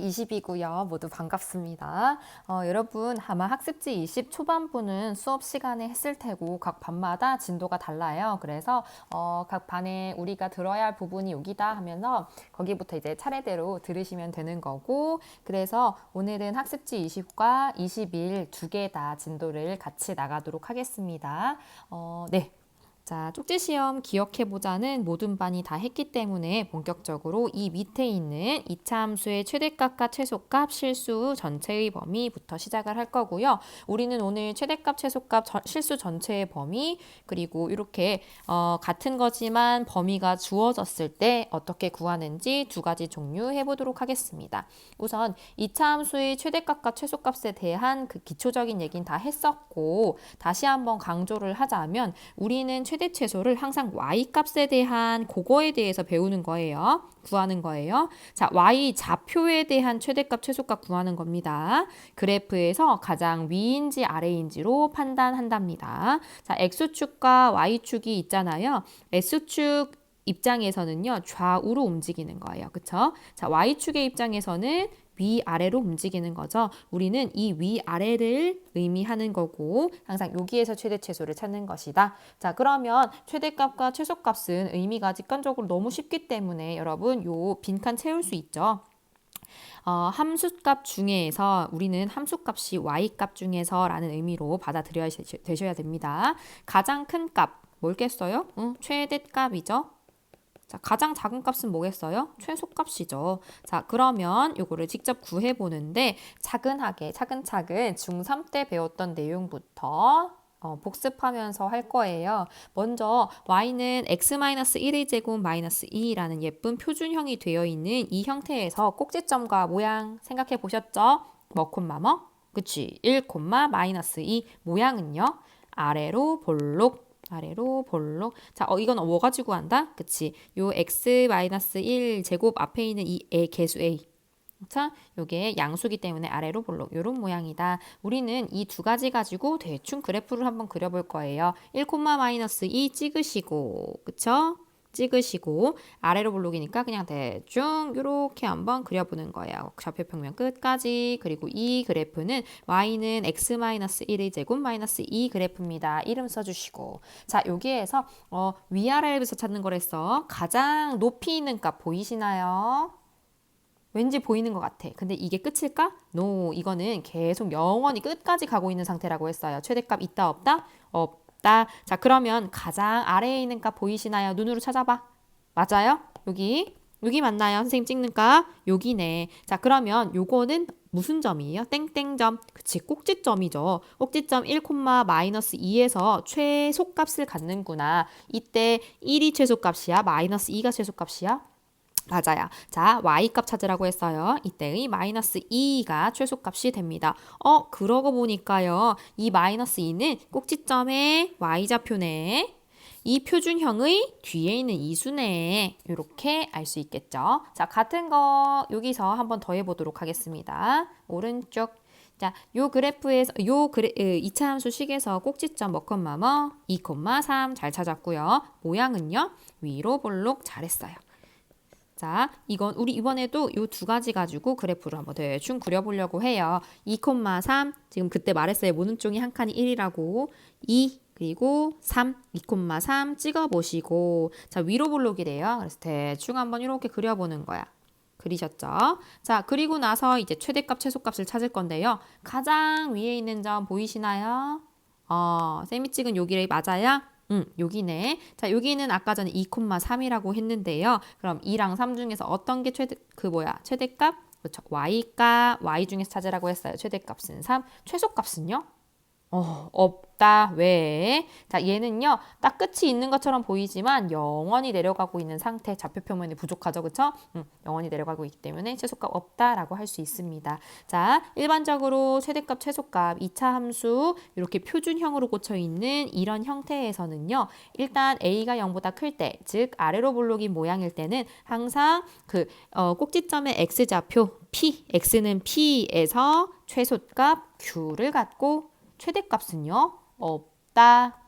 20이고요. 모두 반갑습니다. 여러분 아마 학습지 20 초반부는 수업 시간에 했을 테고 각 반마다 진도가 달라요. 그래서 각 반에 우리가 들어야 할 부분이 여기다 하면서 거기부터 이제 차례대로 들으시면 되는 거고, 그래서 오늘은 학습지 20과 21 두 개 다 진도를 같이 나가도록 하겠습니다. 네. 자, 쪽지시험 기억해보자는 모든 반이 다 했기 때문에 본격적으로 이 밑에 있는 이차 함수의 최대값과 최소값, 실수 전체의 범위부터 시작을 할 거고요. 우리는 오늘 최대값, 최소값, 실수 전체의 범위, 그리고 이렇게 같은 거지만 범위가 주어졌을 때 어떻게 구하는지 두 가지 종류 해보도록 하겠습니다. 우선 이차 함수의 최대값과 최소값에 대한 그 기초적인 얘기는 다 했었고, 다시 한번 강조를 하자면 우리는 최대 최소를 항상 y값에 대한 그거에 대해서 배우는 거예요. 구하는 거예요. 자, y 좌표에 대한 최대값, 최소값 구하는 겁니다. 그래프에서 가장 위인지 아래인지로 판단한답니다. 자, x축과 y축이 있잖아요. s축 입장에서는요, 좌우로 움직이는 거예요. 그쵸? 자, y축의 입장에서는 위아래로 움직이는 거죠. 우리는 이 위아래를 의미하는 거고 항상 여기에서 최대 최소를 찾는 것이다. 자, 그러면 최대값과 최소값은 의미가 직관적으로 너무 쉽기 때문에 여러분 요 빈칸 채울 수 있죠. 함수값 중에서 우리는 함수값이 y값 중에서 라는 의미로 받아들여야 되셔야 됩니다. 가장 큰 값 뭘겠어요? 최대값이죠. 자, 가장 작은 값은 뭐겠어요? 최소값이죠. 자, 그러면 요거를 직접 구해보는데 차근차근 중3 때 배웠던 내용부터 복습하면서 할 거예요. 먼저 y는 x-1의 제곱 마이너스 2라는 예쁜 표준형이 되어 있는 이 형태에서 꼭지점과 모양 생각해 보셨죠? 뭐 콤마 뭐? 그치? 1, 마이너스 2 모양은요? 아래로 볼록 자, 이건 뭐 가지고 한다? 그치? 요 x-1 제곱 앞에 있는 이 개수 a. 자, 요게 양수기 때문에 아래로 볼록 요런 모양이다. 우리는 이 두 가지 가지고 대충 그래프를 한번 그려볼 거예요. 1, 마이너스 2 찍으시고, 그쵸? 찍으시고 아래로 볼록이니까 그냥 대충 이렇게 한번 그려보는 거예요. 좌표평면 끝까지. 그리고 이 그래프는 y는 x-1의 제곱 마이너스 2 그래프입니다. 이름 써주시고, 자, 여기에서 위아래에서 찾는 거랬어. 가장 높이 있는 값 보이시나요? 왠지 보이는 것 같아. 근데 이게 끝일까? No, 이거는 계속 영원히 끝까지 가고 있는 상태라고 했어요. 최대값 있다 없다? 없다. 자, 그러면 가장 아래에 있는 값 보이시나요? 눈으로 찾아봐. 맞아요? 여기 맞나요? 선생님 찍는 값? 여기네. 자, 그러면 요거는 무슨 점이에요? 땡땡점. 그치, 꼭지점이죠. 꼭지점 1, 마이너스 2에서 최소값을 갖는구나. 이때 1이 최소값이야? 마이너스 2가 최소값이야? 맞아요. 자, y값 찾으라고 했어요. 이때의 마이너스 2가 최소값이 됩니다. 그러고 보니까요. 이 마이너스 2는 꼭지점의 y좌표네. 이 표준형의 뒤에 있는 이수네. 이렇게 알 수 있겠죠. 자, 같은 거 여기서 한번 더 해보도록 하겠습니다. 오른쪽. 자, 요 그래프에서 이차 함수 식에서 꼭지점 뭐, 2, 3 잘 찾았고요. 모양은요. 위로 볼록 잘했어요. 자, 이건 우리 이번에도 이 두 가지 가지고 그래프를 한번 대충 그려보려고 해요. 2, 3 지금 그때 말했어요. 모눈종이 한 칸이 1이라고. 2 그리고 3, 2, 3 찍어보시고, 자, 위로 볼록이래요. 그래서 대충 한번 이렇게 그려보는 거야. 그리셨죠? 자, 그리고 나서 이제 최대값, 최소값을 찾을 건데요. 가장 위에 있는 점 보이시나요? 쌤이 찍은 여기를 맞아요? 여기네. 자, 여기는 아까 전에 2, 3이라고 했는데요. 그럼 2랑 3 중에서 어떤 게 최대값? 그렇죠. y값, y 중에서 찾으라고 했어요. 최대값은 3, 최소값은요? 없다. 왜? 자, 얘는요, 딱 끝이 있는 것처럼 보이지만 영원히 내려가고 있는 상태, 좌표 표면이 부족하죠. 그쵸? 영원히 내려가고 있기 때문에 최소값 없다라고 할 수 있습니다. 자, 일반적으로 최대값, 최소값, 2차 함수 이렇게 표준형으로 꽂혀 있는 이런 형태에서는요, 일단 a가 0보다 클 때, 즉 아래로 볼록인 모양일 때는 항상 꼭지점의 x좌표 p, x는 p에서 최소값 q를 갖고 최대값은요? 없다.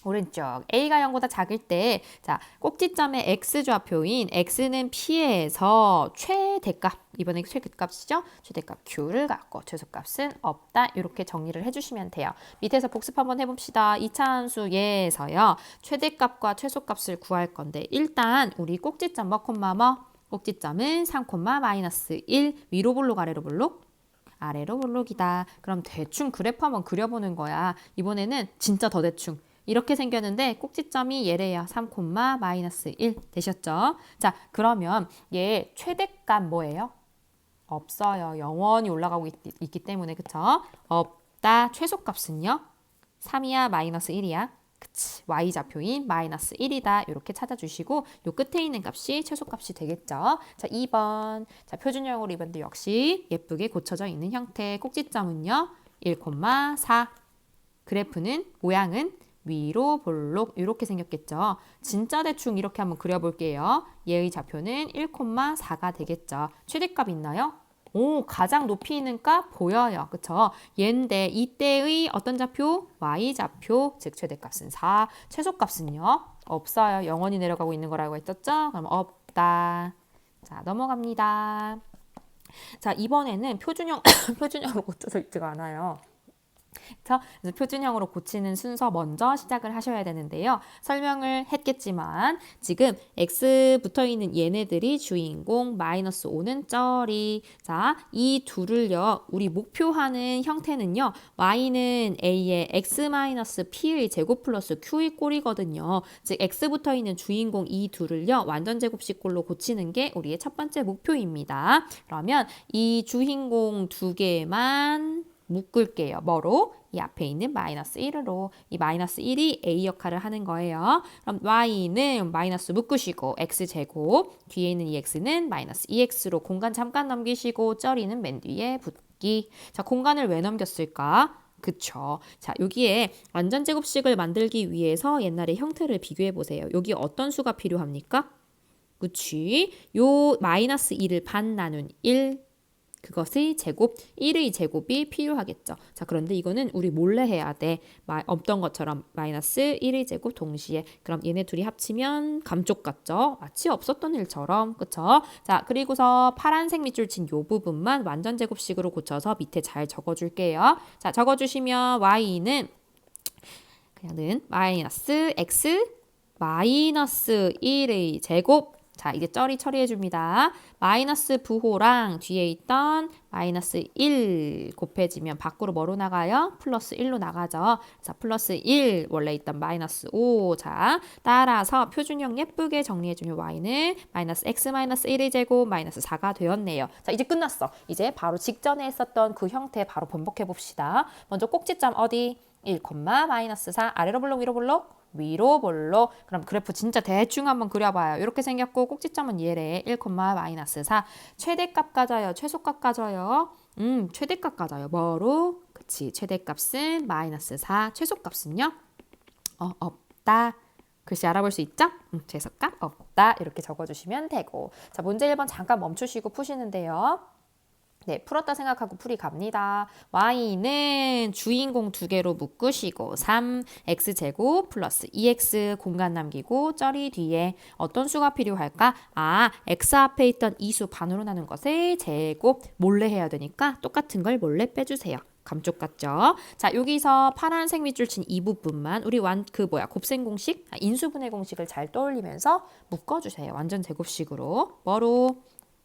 오른쪽 a가 0보다 작을 때 자, 꼭지점의 x좌표인 x는 p에서 최대값, 이번에 최대값이죠? 최대값 q를 갖고 최소값은 없다. 이렇게 정리를 해주시면 돼요. 밑에서 복습 한번 해봅시다. 2차 함수에서요. 최대값과 최소값을 구할 건데 일단 우리 꼭지점 뭐 콤마 뭐? 꼭지점은 3, 마이너스 1 위로 볼록 아래로 볼록? 아래로 볼록이다. 그럼 대충 그래프 한번 그려보는 거야. 이번에는 진짜 더 대충. 이렇게 생겼는데 꼭지점이 얘래요. 3, 마이너스 1 되셨죠? 자, 그러면 얘 최대값 뭐예요? 없어요. 영원히 올라가고 있기 때문에 그쵸? 없다. 최소값은요? 3이야 마이너스 1이야? 그치. y좌표인 마이너스 1이다. 이렇게 찾아주시고 요 끝에 있는 값이 최소값이 되겠죠. 자, 2번. 자, 표준형으로 2번도 역시 예쁘게 고쳐져 있는 형태. 꼭지점은요? 1, 4. 그래프는 모양은 위로 볼록 이렇게 생겼겠죠. 진짜 대충 이렇게 한번 그려볼게요. 얘의 좌표는 1, 4가 되겠죠. 최대값 있나요? 오, 가장 높이 있는 값 보여요. 그쵸? 얘인데 이때의 어떤 좌표? y좌표, 즉 최대값은 4, 최소값은요? 없어요. 영원히 내려가고 있는 거라고 했었죠? 그럼 없다. 자, 넘어갑니다. 자, 이번에는 표준형으로 고쳐져 있지가 않아요. 그래서 표준형으로 고치는 순서 먼저 시작을 하셔야 되는데요. 설명을 했겠지만 지금 x 붙어있는 얘네들이 주인공, 마이너스 5는 쩌리. 자, 이 둘을요. 우리 목표하는 형태는요. y는 a의 x 마이너스 p의 제곱 플러스 q의 꼴이거든요. 즉 x 붙어있는 주인공 이 둘을요. 완전 제곱식꼴로 고치는 게 우리의 첫 번째 목표입니다. 그러면 이 주인공 두 개만 묶을게요. 뭐로? 이 앞에 있는 마이너스 1으로. 이 마이너스 1이 a 역할을 하는 거예요. 그럼 y는 마이너스 묶으시고 x제곱, 뒤에 있는 이 x는 마이너스 2x로 공간 잠깐 넘기시고 쩌리는 맨 뒤에 붙기. 자, 공간을 왜 넘겼을까? 그쵸. 자, 여기에 완전 제곱식을 만들기 위해서 옛날의 형태를 비교해 보세요. 여기 어떤 수가 필요합니까? 그치. 요 마이너스 2를 반 나눈 1, 그것의 제곱, 1의 제곱이 필요하겠죠. 자, 그런데 이거는 우리 몰래 해야 돼. 없던 것처럼 마이너스 1의 제곱 동시에. 그럼 얘네 둘이 합치면 감쪽 같죠? 마치 없었던 일처럼. 그쵸? 자, 그리고서 파란색 밑줄 친 요 부분만 완전 제곱식으로 고쳐서 밑에 잘 적어줄게요. 자, 적어주시면 y는 그냥은 마이너스 x 마이너스 1의 제곱. 자, 이제 쩌리 처리해줍니다. 마이너스 부호랑 뒤에 있던 마이너스 1 곱해지면 밖으로 뭐로 나가요? 플러스 1로 나가죠. 자, 플러스 1 원래 있던 마이너스 5. 자, 따라서 표준형 예쁘게 정리해주면 y는 마이너스 x 마이너스 1의 제곱 마이너스 4가 되었네요. 자, 이제 끝났어. 이제 바로 직전에 했었던 그 형태 바로 번복해봅시다. 먼저 꼭지점 어디? 1, 마이너스 4 아래로 볼록 위로 볼록? 위로 볼록. 그럼 그래프 진짜 대충 한번 그려봐요. 이렇게 생겼고 꼭지점은 얘래. 1, 마이너스 4. 최대값 가져요. 최소값 가져요. 최대값 가져요. 뭐로? 그치. 최대값은 마이너스 4. 최소값은요? 없다. 글씨 알아볼 수 있죠? 최소값 없다. 이렇게 적어주시면 되고. 자, 문제 1번 잠깐 멈추시고 푸시는데요. 네, 풀었다 생각하고 풀이 갑니다. y는 주인공 두 개로 묶으시고 3x제곱 플러스 2x 공간 남기고 쩌리 뒤에 어떤 수가 필요할까? 아, x 앞에 있던 이 수 반으로 나눈 것의 제곱 몰래 해야 되니까 똑같은 걸 몰래 빼주세요. 감쪽 같죠? 자, 여기서 파란색 밑줄 친 이 부분만 우리 곱셈 공식, 인수분해 공식을 잘 떠올리면서 묶어주세요. 완전 제곱식으로. 뭐로?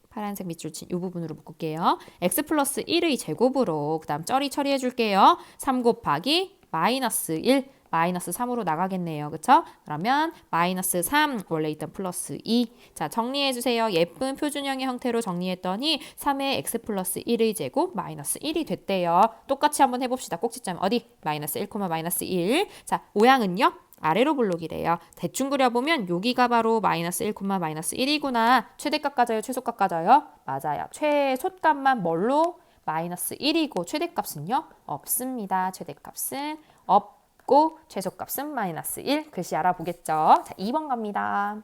파란색 밑줄 친 이 부분으로 묶을게요. x 플러스 1의 제곱으로 그 다음 쩌리 처리해 줄게요. 3 곱하기 마이너스 1, 마이너스 3으로 나가겠네요. 그쵸? 그러면 마이너스 3 원래 있던 플러스 2. 자, 정리해 주세요. 예쁜 표준형의 형태로 정리했더니 3의 x 플러스 1의 제곱 마이너스 1이 됐대요. 똑같이 한번 해봅시다. 꼭지점 어디? 마이너스 1, 마이너스 1. 자, 모양은요? 아래로 볼록이래요. 대충 그려보면 여기가 바로 마이너스 1, 마이너스 1이구나. 최대값 가져요? 최소값 가져요? 맞아요. 최소값만 뭘로? 마이너스 1이고 최대값은요? 없습니다. 최대값은 없고 최소값은 마이너스 1. 글씨 알아보겠죠? 자, 2번 갑니다.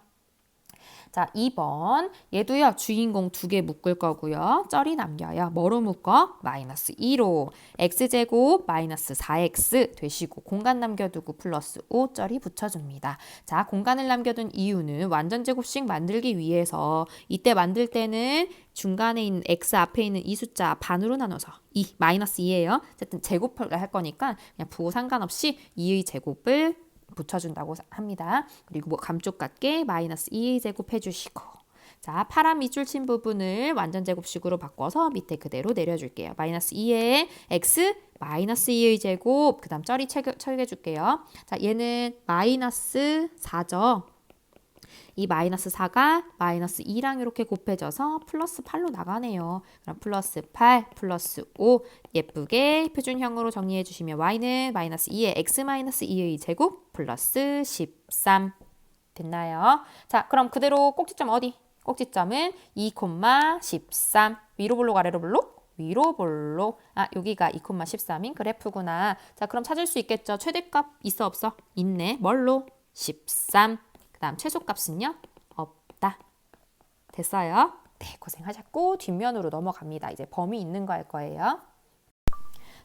자, 2번. 얘도요, 주인공 2개 묶을 거고요. 쩔이 남겨요. 뭐로 묶어? 마이너스 2로. x제곱 마이너스 4x 되시고 공간 남겨두고 플러스 5 쩔이 붙여줍니다. 자, 공간을 남겨둔 이유는 완전제곱식 만들기 위해서 이때 만들 때는 중간에 있는 x 앞에 있는 이 숫자 반으로 나눠서 마이너스 2예요. 어쨌든 제곱을 할 거니까 그냥 부호 상관없이 2의 제곱을 붙여준다고 합니다. 그리고 뭐 감쪽 같게 마이너스 2의 제곱 해주시고 자, 파란 밑줄 친 부분을 완전 제곱식으로 바꿔서 밑에 그대로 내려줄게요. 마이너스 2의 x 마이너스 2의 제곱 그 다음 쩔이 쳐줄게요. 자, 얘는 마이너스 4죠. 이 마이너스 4가 마이너스 2랑 이렇게 곱해져서 플러스 8로 나가네요. 그럼 플러스 8 플러스 5 예쁘게 표준형으로 정리해 주시면 y는 마이너스 2의 x 마이너스 2의 제곱 플러스 13 됐나요? 자, 그럼 그대로 꼭지점 어디? 꼭지점은 2,13 위로 볼록 아래로 볼록? 위로 볼록. 아, 여기가 2,13인 그래프구나. 자, 그럼 찾을 수 있겠죠? 최대값 있어 없어? 있네. 뭘로? 13. 그 다음 최소값은요? 없다. 됐어요? 네, 고생하셨고 뒷면으로 넘어갑니다. 이제 범위 있는 거 할 거예요.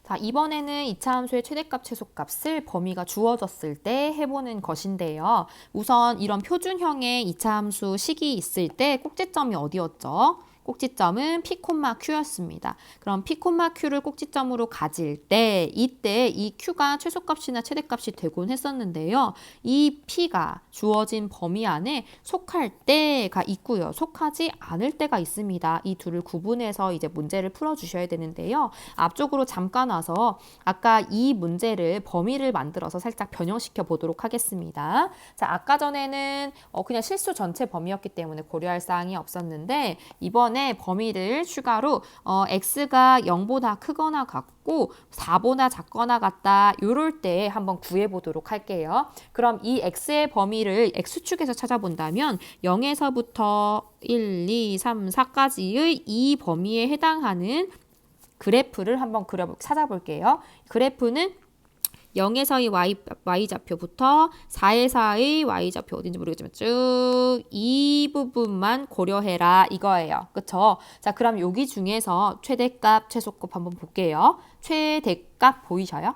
자, 이번에는 2차 함수의 최대값, 최소값을 범위가 주어졌을 때 해보는 것인데요. 우선 이런 표준형의 2차 함수 식이 있을 때 꼭지점이 어디였죠? 꼭지점은 P, Q였습니다. 그럼 P, Q를 꼭지점으로 가질 때 이때 이 Q가 최소값이나 최대값이 되곤 했었는데요. 이 P가 주어진 범위 안에 속할 때가 있고요. 속하지 않을 때가 있습니다. 이 둘을 구분해서 이제 문제를 풀어주셔야 되는데요. 앞쪽으로 잠깐 와서 아까 이 문제를 범위를 만들어서 살짝 변형시켜 보도록 하겠습니다. 자, 아까 전에는 그냥 실수 전체 범위였기 때문에 고려할 사항이 없었는데 이번에 범위를 추가로 x가 0보다 크거나 같고 4보다 작거나 같다 이럴 때 한번 구해보도록 할게요. 그럼 이 x의 범위를 x축에서 찾아본다면 0에서부터 1, 2, 3, 4까지의 이 범위에 해당하는 그래프를 한번 찾아볼게요. 그래프는 0에서의 y좌표부터 4에서의 y좌표 어딘지 모르겠지만 쭉 이 부분만 고려해라 이거예요. 그쵸? 자, 그럼 여기 중에서 최대값, 최소값 한번 볼게요. 최대값 보이셔요?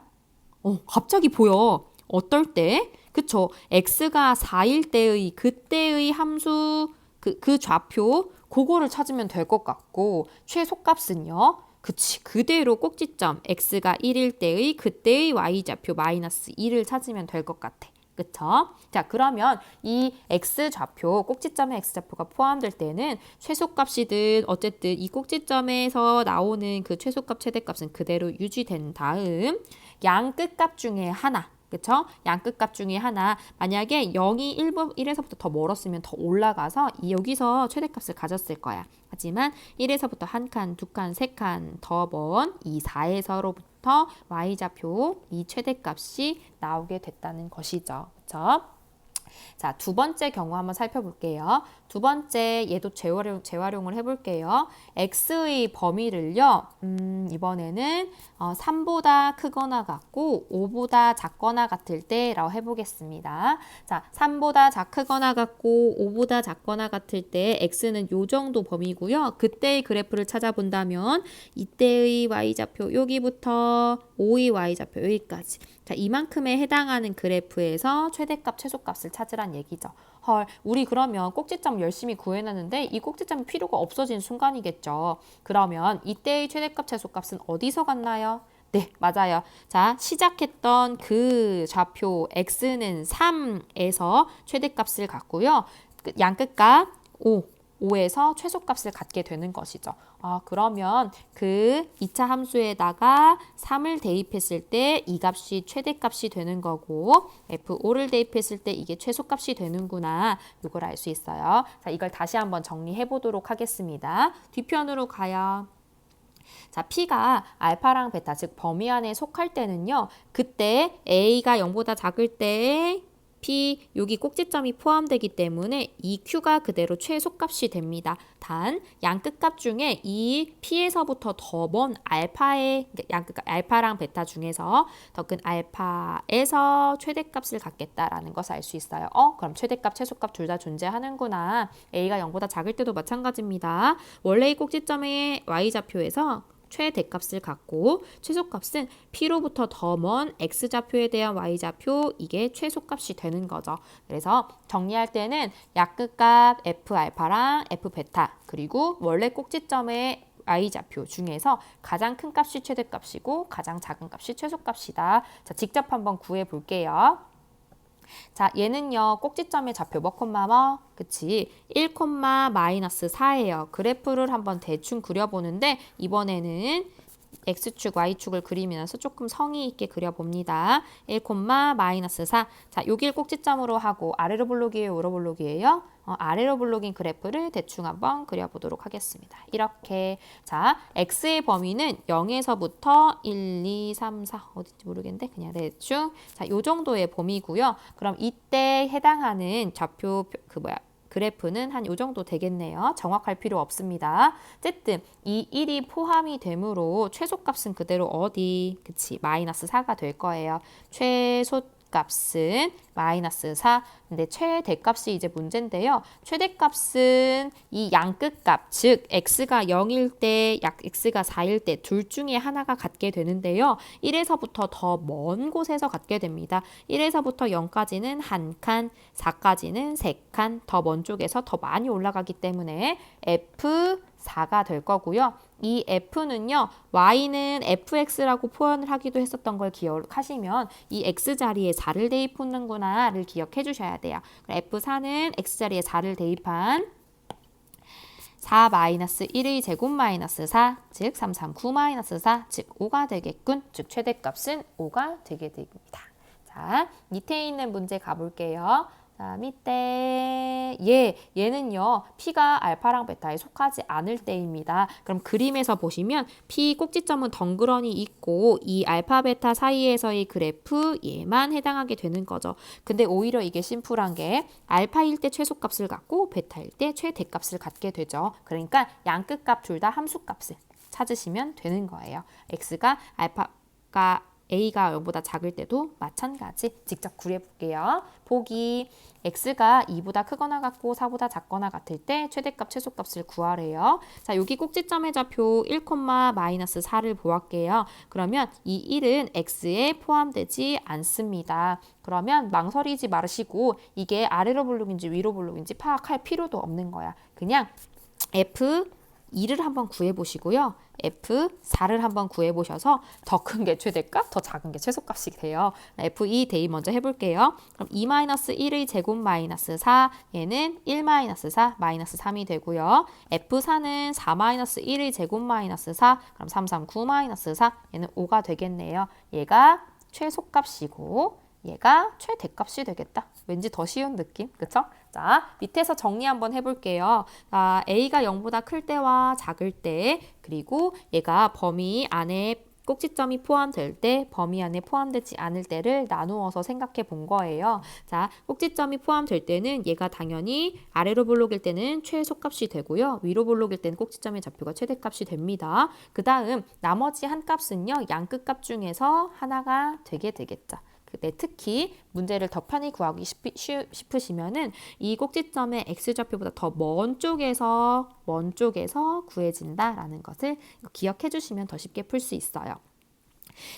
갑자기 보여. 어떨 때? 그쵸? x가 4일 때의 그때의 함수 그 좌표 그거를 찾으면 될 것 같고 최소값은요? 그치, 그대로 꼭지점 x가 1일 때의 그때의 y좌표 마이너스 2를 찾으면 될 것 같아. 그쵸? 자, 그러면 이 x좌표, 꼭지점에 x좌표가 포함될 때는 최소값이든 어쨌든 이 꼭지점에서 나오는 그 최소값, 최대값은 그대로 유지된 다음 양 끝값 중에 하나 그쵸? 양끝값 중에 하나 만약에 0이 1에서부터 더 멀었으면 더 올라가서 여기서 최대값을 가졌을 거야. 하지만 1에서부터 한 칸, 두 칸, 세 칸 더 먼 이 4에서로부터 y좌표 이 최대값이 나오게 됐다는 것이죠. 그쵸? 자, 두 번째 경우 한번 살펴볼게요. 두 번째 얘도 재활용을 해볼게요. x의 범위를요. 이번에는 3보다 크거나 같고 5보다 작거나 같을 때라고 해보겠습니다. 자, 3보다 크거나 같고 5보다 작거나 같을 때 x는 요 정도 범위고요. 그때의 그래프를 찾아본다면 이때의 y좌표 여기부터 5의 y좌표 여기까지 자, 이만큼에 해당하는 그래프에서 최대값, 최소값을 찾으란 얘기죠. 헐, 우리 그러면 꼭지점 열심히 구해놨는데 이 꼭지점이 필요가 없어진 순간이겠죠. 그러면 이때의 최대값, 최소값은 어디서 갔나요? 네, 맞아요. 자, 시작했던 그 좌표 x는 3에서 최대값을 갖고요. 양끝값 5에서 최소값을 갖게 되는 것이죠. 그러면 그 2차 함수에다가 3을 대입했을 때 이 값이 최대값이 되는 거고 F5를 대입했을 때 이게 최소값이 되는구나. 이걸 알 수 있어요. 자, 이걸 다시 한번 정리해 보도록 하겠습니다. 뒤편으로 가요. 자, P가 알파랑 베타, 즉 범위 안에 속할 때는요. 그때 A가 0보다 작을 때 P 여기 꼭지점이 포함되기 때문에 이 Q가 그대로 최소값이 됩니다. 단 양끝값 중에 이 P에서부터 더 먼 알파의 양끝값 알파랑 베타 중에서 더 큰 알파에서 최대값을 갖겠다라는 것을 알 수 있어요. 그럼 최대값, 최소값 둘 다 존재하는구나. A가 0보다 작을 때도 마찬가지입니다. 원래 이 꼭지점의 Y좌표에서 최대값을 갖고 최소값은 P로부터 더 먼 X좌표에 대한 Y좌표 이게 최소값이 되는 거죠. 그래서 정리할 때는 약끝값 F알파랑 F베타 그리고 원래 꼭지점의 Y좌표 중에서 가장 큰 값이 최대값이고 가장 작은 값이 최소값이다. 자, 직접 한번 구해 볼게요. 자, 얘는요, 꼭지점의 좌표 뭐 콤마 뭐? 그치? 1, 마이너스 4예요. 그래프를 한번 대충 그려보는데 이번에는 X축, Y축을 그리면서 조금 성의 있게 그려봅니다. 1, 마이너스 4. 자, 여길 꼭지점으로 하고 아래로 볼록이에요? 위로 볼록이에요? 아래로 볼록인 그래프를 대충 한번 그려보도록 하겠습니다. 이렇게. 자, X의 범위는 0에서부터 1, 2, 3, 4 어딘지 모르겠는데 그냥 대충. 자, 요 정도의 범위고요. 그럼 이때 해당하는 좌표 그래프는 한 요 정도 되겠네요. 정확할 필요 없습니다. 어쨌든 이 1이 포함이 되므로 최소값은 그대로 어디? 그치, 마이너스 4가 될 거예요. 최소값은 마이너스 4. 근데 최대값이 이제 문제인데요. 최대값은 이 양끝값, 즉 x가 0일 때, x가 4일 때 둘 중에 하나가 갖게 되는데요. 1에서부터 더 먼 곳에서 갖게 됩니다. 1에서부터 0까지는 한 칸, 4까지는 3칸, 더 먼 쪽에서 더 많이 올라가기 때문에 F4가 될 거고요. 이 F는요, Y는 FX라고 표현을 하기도 했었던 걸 기억하시면 이 X자리에 4를 대입하는구나를 기억해 주셔야 돼요. F4는 X자리에 4를 대입한 4 마이너스 1의 제곱 마이너스 4, 즉 339 마이너스 4, 즉 5가 되겠군. 즉 최대값은 5가 되게 됩니다. 자, 밑에 있는 문제 가볼게요. 자, 밑에 얘는요 P가 알파랑 베타에 속하지 않을 때입니다. 그럼 그림에서 보시면 P 꼭지점은 덩그러니 있고 이 알파 베타 사이에서의 그래프 얘만 해당하게 되는 거죠. 근데 오히려 이게 심플한 게 알파일 때 최소값을 갖고 베타일 때 최대값을 갖게 되죠. 그러니까 양끝값 둘 다 함수값을 찾으시면 되는 거예요. X가 알파가 A가 0보다 작을 때도 마찬가지. 직접 그려볼게요. 보기 X가 2보다 크거나 같고 4보다 작거나 같을 때 최대값, 최소값을 구하래요. 자, 여기 꼭지점의 좌표 1, 마이너스 4를 보았게요. 그러면 이 1은 X에 포함되지 않습니다. 그러면 망설이지 마시고 이게 아래로 볼록인지 위로 볼록인지 파악할 필요도 없는 거야. 그냥 F2를 한번 구해보시고요. F4를 한번 구해보셔서 더 큰 게 최대값, 더 작은 게 최소값이 돼요. F2 대입 먼저 해볼게요. 그럼 2-1의 제곱 마이너스 4, 얘는 1-4, 마이너스 3이 되고요. F4는 4-1의 제곱 마이너스 4, 그럼 339-4, 얘는 5가 되겠네요. 얘가 최소값이고 얘가 최대값이 되겠다. 왠지 더 쉬운 느낌, 그쵸? 자, 밑에서 정리 한번 해볼게요. 자, A가 0보다 클 때와 작을 때, 그리고 얘가 범위 안에 꼭지점이 포함될 때, 범위 안에 포함되지 않을 때를 나누어서 생각해 본 거예요. 자, 꼭지점이 포함될 때는 얘가 당연히 아래로 볼록일 때는 최소값이 되고요. 위로 볼록일 때는 꼭지점의 좌표가 최대값이 됩니다. 그 다음 나머지 한 값은요, 양끝값 중에서 하나가 되게 되겠죠. 근데 특히 문제를 더 편히 구하기 싶으시면은 이 꼭지점의 x좌표보다 더 먼 쪽에서 구해진다라는 것을 기억해 주시면 더 쉽게 풀 수 있어요.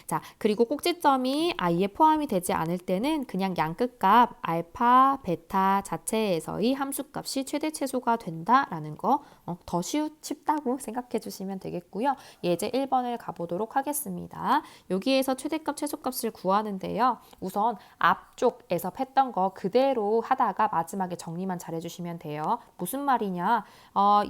자, 그리고 꼭지점이 i에 포함이 되지 않을 때는 그냥 양끝값 알파, 베타 자체에서의 함수값이 최대 최소가 된다라는 거 더 쉽다고 생각해 주시면 되겠고요. 예제 1번을 가보도록 하겠습니다. 여기에서 최대값, 최소값을 구하는데요. 우선 앞쪽에서 했던 거 그대로 하다가 마지막에 정리만 잘 해주시면 돼요. 무슨 말이냐?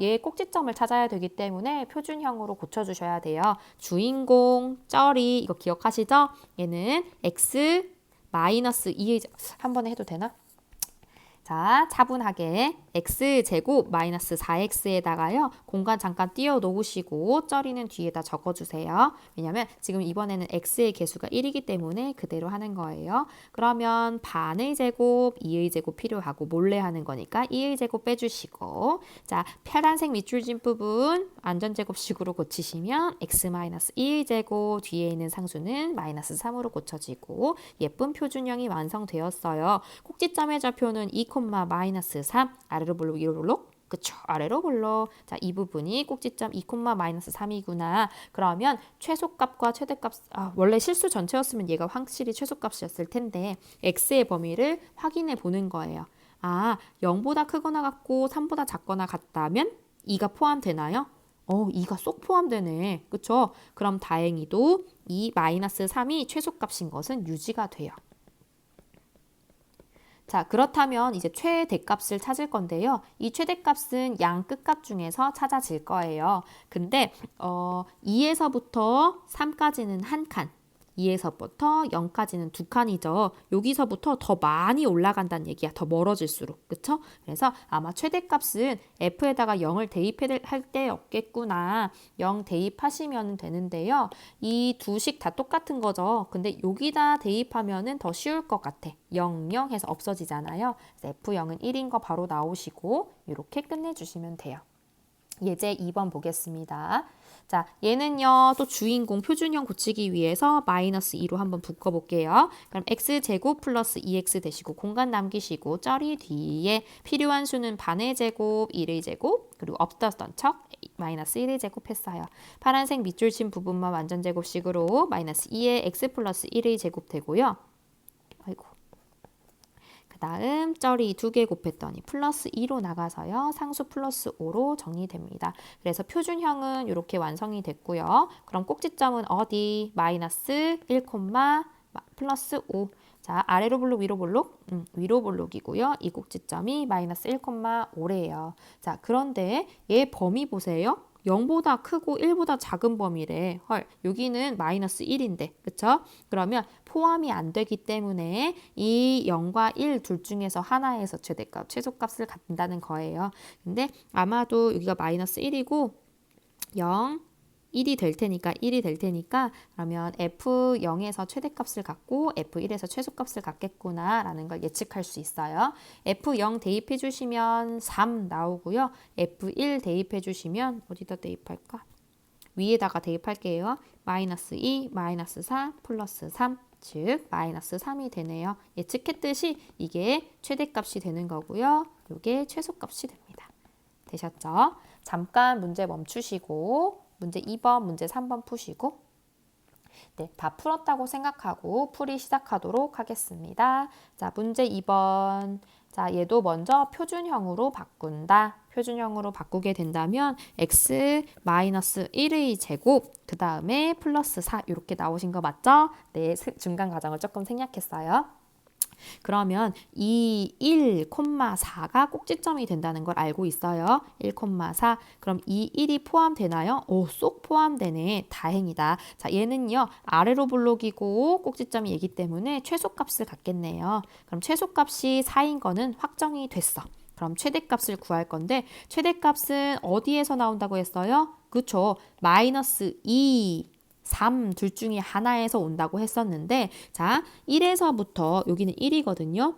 얘 꼭지점을 찾아야 되기 때문에 표준형으로 고쳐주셔야 돼요. 주인공, 쩌리 이거 기억하시죠? 얘는 x 마이너스 2의 한 번에 해도 되나? 자, 차분하게 x제곱 마이너스 4x에다가요. 공간 잠깐 띄워 놓으시고 쩌리는 뒤에다 적어주세요. 왜냐면 지금 이번에는 x의 개수가 1이기 때문에 그대로 하는 거예요. 그러면 반의 제곱, 2의 제곱 필요하고 몰래 하는 거니까 2의 제곱 빼주시고 자, 파란색 밑줄 진 부분 안전제곱식으로 고치시면 x-2의 제곱 뒤에 있는 상수는 마이너스 3으로 고쳐지고 예쁜 표준형이 완성되었어요. 꼭지점의 좌표는 2, 마이너스 3 아래로 볼록 위로 볼록 그쵸 아래로 볼록 자, 이 부분이 꼭지점 2, 마이너스 3이구나. 그러면 최소값과 최대값 원래 실수 전체였으면 얘가 확실히 최소값이었을 텐데 x의 범위를 확인해 보는 거예요. 0보다 크거나 같고 3보다 작거나 같다면 2가 포함되나요? 2가 쏙 포함되네. 그쵸? 그럼 다행히도 이 마이너스 3이 최소값인 것은 유지가 돼요. 자, 그렇다면 이제 최대값을 찾을 건데요. 이 최대값은 양 끝값 중에서 찾아질 거예요. 근데 2에서부터 3까지는 한 칸, 2에서부터 0까지는 두 칸이죠. 여기서부터 더 많이 올라간다는 얘기야. 더 멀어질수록. 그쵸? 그래서 아마 최대값은 F에다가 0을 대입할 때 없겠구나. 0 대입하시면 되는데요. 이 두식 다 똑같은 거죠. 근데 여기다 대입하면은 더 쉬울 것 같아. 0, 0 해서 없어지잖아요. 그래서 F0은 1인 거 바로 나오시고 이렇게 끝내주시면 돼요. 예제 2번 보겠습니다. 자, 얘는요, 또 주인공 표준형 고치기 위해서 마이너스 2로 한번 묶어볼게요. 그럼 x제곱 플러스 2x 되시고 공간 남기시고 쩌리 뒤에 필요한 수는 반의 제곱, 1의 제곱, 그리고 없었던 척 마이너스 1의 제곱 했어요. 파란색 밑줄 친 부분만 완전 제곱식으로 마이너스 2의 x 플러스 1의 제곱 되고요. 아이고. 그 다음 쩌리 2개 곱했더니 플러스 2로 나가서요. 상수 플러스 5로 정리됩니다. 그래서 표준형은 이렇게 완성이 됐고요. 그럼 꼭지점은 어디? 마이너스 1, 플러스 5. 자, 아래로 볼록 위로 볼록? 위로 볼록이고요. 이 꼭지점이 마이너스 1, 5래요. 자, 그런데 얘 범위 보세요. 0보다 크고 1보다 작은 범위래. 헐, 여기는 마이너스 1인데, 그쵸? 그러면 포함이 안 되기 때문에 이 0과 1 둘 중에서 하나에서 최대값, 최소값을 갖는다는 거예요. 근데 아마도 여기가 마이너스 1이고 0, 1이 될 테니까 그러면 F0에서 최대값을 갖고 F1에서 최소값을 갖겠구나 라는 걸 예측할 수 있어요. F0 대입해 주시면 3 나오고요. F1 대입해 주시면 어디다 대입할까? 위에다가 대입할게요. 마이너스 2, 마이너스 4, 플러스 3 즉 마이너스 3이 되네요. 예측했듯이 이게 최대값이 되는 거고요. 이게 최소값이 됩니다. 되셨죠? 잠깐 문제 멈추시고 문제 2번, 문제 3번 푸시고 네, 다 풀었다고 생각하고 풀이 시작하도록 하겠습니다. 자, 문제 2번. 자, 얘도 먼저 표준형으로 바꾼다. 표준형으로 바꾸게 된다면 x-1의 제곱 그 다음에 플러스 4 이렇게 나오신 거 맞죠? 네, 중간 과정을 조금 생략했어요. 그러면 이 1,4가 꼭지점이 된다는 걸 알고 있어요. 1,4. 그럼 이 1이 포함되나요? 오, 쏙 포함되네. 다행이다. 자, 얘는요. 아래로 볼록이고 꼭지점이 얘기 때문에 최소값을 갖겠네요. 그럼 최소값이 4인 거는 확정이 됐어. 그럼 최대값을 구할 건데 최대값은 어디에서 나온다고 했어요? 그쵸. 마이너스 2. 3 둘 중에 하나에서 온다고 했었는데 자 1에서부터 여기는 1이거든요.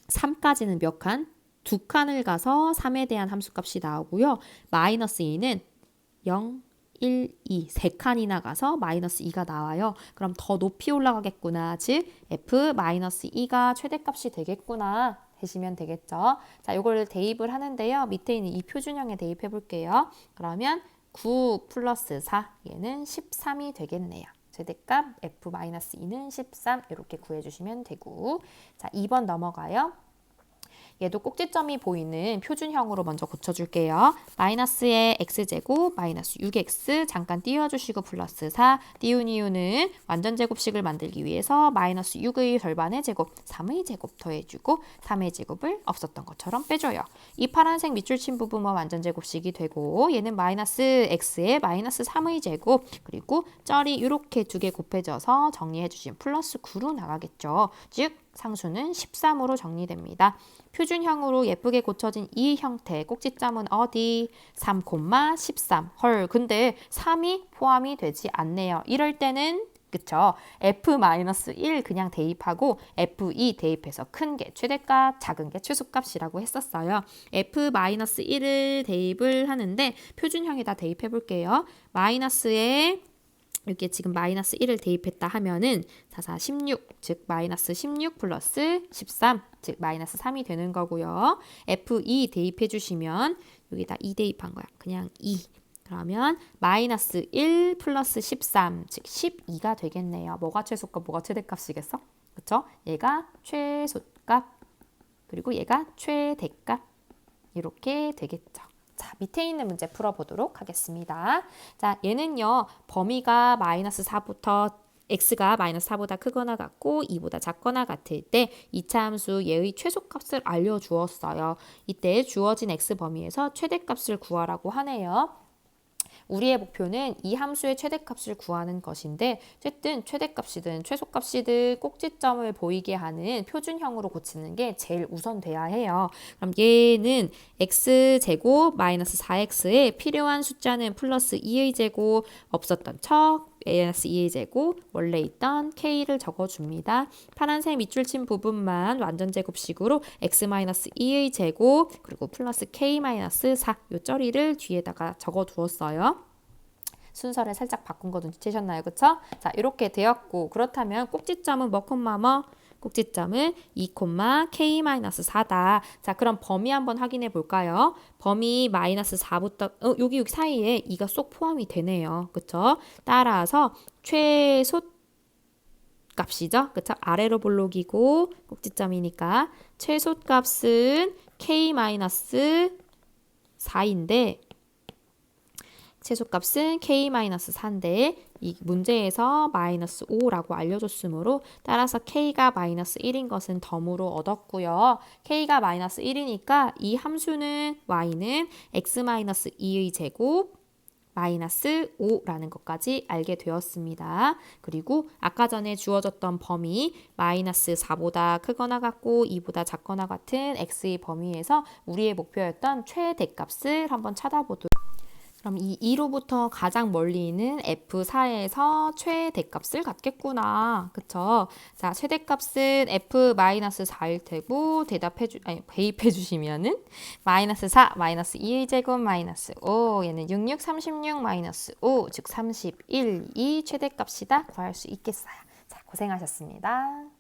3까지는 몇 칸? 2칸을 가서 3에 대한 함수값이 나오고요. 마이너스 2는 0, 1, 2 3칸이나 가서 마이너스 2가 나와요. 그럼 더 높이 올라가겠구나. 즉 F-2가 최대값이 되겠구나 하시면 되겠죠. 자, 이걸 대입을 하는데요. 밑에 있는 이 표준형에 대입해 볼게요. 그러면 9 플러스 4 얘는 13이 되겠네요. 최대값 F-2는 13 이렇게 구해주시면 되고 자 2번 넘어가요. 얘도 꼭지점이 보이는 표준형으로 먼저 고쳐줄게요. 마이너스의 x제곱 마이너스 6x 잠깐 띄워주시고 플러스 4 띄운 이유는 완전제곱식을 만들기 위해서 마이너스 6의 절반의 제곱 3의 제곱 더해주고 3의 제곱을 없었던 것처럼 빼줘요. 이 파란색 밑줄 친 부분은 완전제곱식이 되고 얘는 마이너스 x의 마이너스 3의 제곱 그리고 쩔이 이렇게 두 개 곱해져서 정리해주시면 플러스 9로 나가겠죠. 즉 상수는 13으로 정리됩니다. 표준형으로 예쁘게 고쳐진 이 형태 꼭지점은 어디? 3, 13. 헐, 근데 3이 포함이 되지 않네요. 이럴 때는 그쵸? F-1 그냥 대입하고 F2 대입해서 큰 게 최대값, 작은 게 최소값이라고 했었어요. F-1을 대입을 하는데 표준형에다 대입해 볼게요. 마이너스에 이렇게 지금 마이너스 1을 대입했다 하면은 4, 16, 즉 마이너스 16 플러스 13, 즉 마이너스 3이 되는 거고요. F2 대입해 주시면 여기다 2 대입한 거야. 그냥 2. 그러면 마이너스 1 플러스 13, 즉 12가 되겠네요. 뭐가 최소값, 뭐가 최대값이겠어? 그쵸? 얘가 최소값, 그리고 얘가 최대값. 이렇게 되겠죠. 자, 밑에 있는 문제 풀어보도록 하겠습니다. 자, 얘는요, 범위가 마이너스 4부터 x가 마이너스 4보다 크거나 같고 2보다 작거나 같을 때 이차 함수 얘의 최소값을 알려주었어요. 이때 주어진 x 범위에서 최대값을 구하라고 하네요. 우리의 목표는 이 함수의 최대값을 구하는 것인데 어쨌든 최대값이든 최소값이든 꼭지점을 보이게 하는 표준형으로 고치는 게 제일 우선돼야 해요. 그럼 얘는 x제곱 마이너스 4x에 필요한 숫자는 플러스 2의 제곱 없었던 척 마이너스 2의 제곱 원래 있던 k를 적어줍니다. 파란색 밑줄 친 부분만 완전 제곱식으로 x-2의 제곱 그리고 플러스 k-4 요 쩌리를 뒤에다가 적어두었어요. 순서를 살짝 바꾼 거 눈치채셨나요? 그쵸? 자, 이렇게 되었고 그렇다면 꼭지점은 뭐, 꼭지점은 2,k-4다. 자, 그럼 범위 한번 확인해 볼까요? 범위 마이너스 4부터 여기 사이에 2가 쏙 포함이 되네요. 그쵸? 따라서 최소 값이죠. 그쵸? 아래로 볼록이고 꼭지점이니까 최소값은 k-4인데 최소값은 k-4인데 이 문제에서 마이너스 5라고 알려줬으므로 따라서 k가 마이너스 1인 것은 덤으로 얻었고요. k가 마이너스 1이니까 이 함수는 y는 x-2의 제곱 마이너스 5라는 것까지 알게 되었습니다. 그리고 아까 전에 주어졌던 범위 마이너스 4보다 크거나 같고 2보다 작거나 같은 x의 범위에서 우리의 목표였던 최대값을 한번 찾아보도록 그럼 이 2로부터 가장 멀리 있는 F4에서 최대값을 갖겠구나. 그쵸? 자, 최대값은 F-4일 테고 대입해 주시면은 마이너스 4, 마이너스 2의 제곱 마이너스 5, 얘는 66, 36 마이너스 5, 즉 31이 최대값이다 구할 수 있겠어요. 자, 고생하셨습니다.